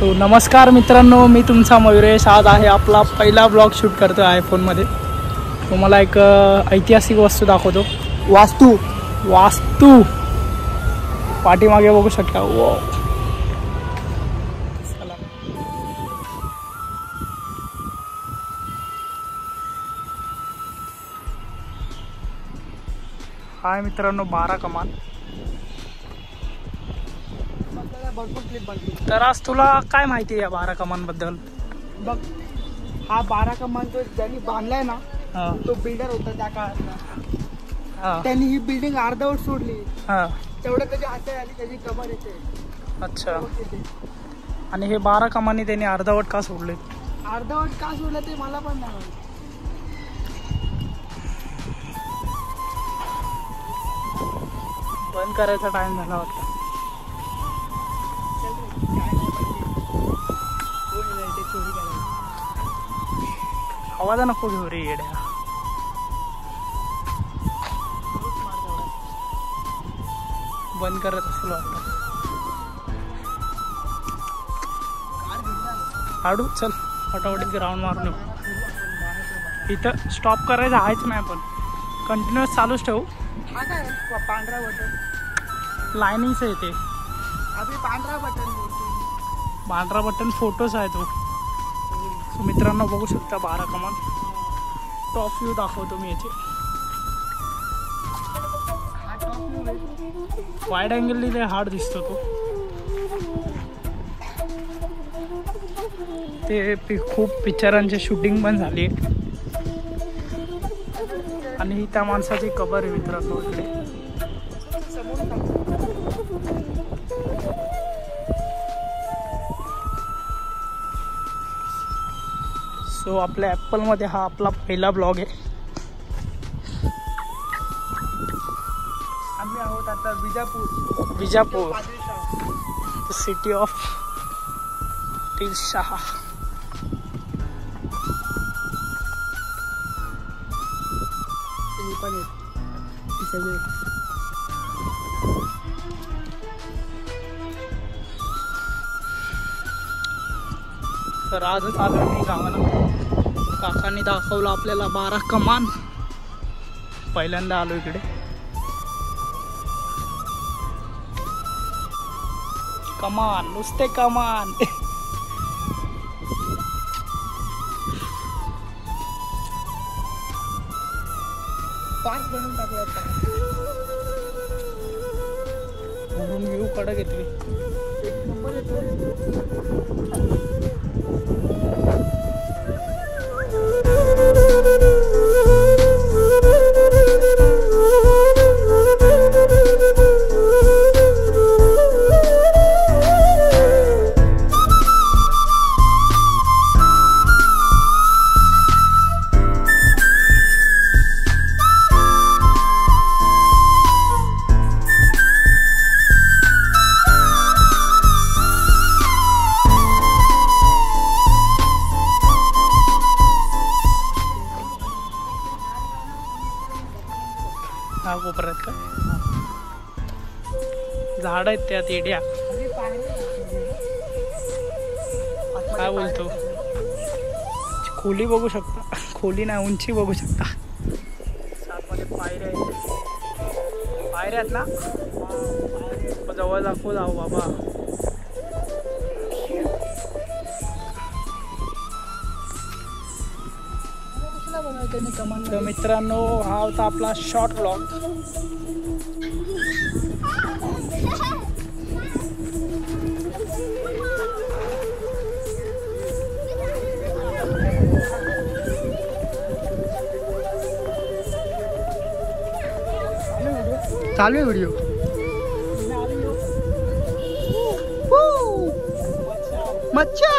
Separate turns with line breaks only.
सो नमस्कार मित्रांनो, मी तुमचा मयुरेश. आज आहे आपला पहिला ब्लॉग शूट करतो आयफोनमध्ये. तुम्हाला एक ऐतिहासिक वस्तू दाखवतो. वास्तू पाठीमागे बघू शकता. वो हाय मित्रांनो, 12 कमान. तर आज तुला काय माहिती आहे या 12 कमान बद्दल?
बघ, हा 12 कमान जो ज्यांनी बांधलाय ना, तो बिल्डर होता त्या काळात. त्यांनी ही बिल्डिंग अर्धवट सोडली. तेवढं त्याची हाते आली, त्याची कबर येते.
अच्छा. आणि हे 12 कमानी त्यांनी अर्धवट का सोडले?
अर्धवट का सोडलं ते मला पण नाही माहिती.
बंद करायचा टाइम झाला वाटतं. आवाज नको घेऊ रे येड्या. बंद करत असेल वाटतं. हाडू चल फटाफट ग्राउंड मारून येऊ. इथं स्टॉप करायचं आहेच नाही, पण कंटिन्युअस चालूच ठेवू.
हा काय पांढरा बटन
लाईनिंगच आहे ते.
अभि पांढरा बटन
पांढरा बटन फोटोच आहे तो. मित्रांनो बघू शकता 12 कमान. टॉप व्ह्यू दाखवतो मी याचे. वाईड अँगलनी लय हार्ड दिसतो तो. ते खूप पिक्चरांची शूटिंग पण झाली आहे. आणि ही त्या माणसाची कबर आहे मित्रांनो इकडे. सो आपल्या ॲपलमध्ये हा आपला पहिला ब्लॉग आहे.
आम्ही आहोत आता विजापूर,
सिटी ऑफ दिलशाह. तर आजच आलो मी गावाला. काकांनी दाखवलं आपल्याला 12 कमान. पहिल्यांदा आलो इकडे. कमान, नुसते कमान.
पार्क बनवून टाकूया.
म्हणून व्ह्यू कडक येतोय.
एक नंबर येतो.
हा कोपऱ्यात का झाड आहेत त्यात येड्या. काय बोलतो? खोली बघू शकता. खोली नाही, उंची बघू शकता. सातमध्ये पायऱ्या आहेत ना. जवळ दाखवू जाऊ बाबा. तर मित्रांनो हा होता आपला शॉर्ट ब्लॉग.
चालू आहे व्हिडिओ. मच्छा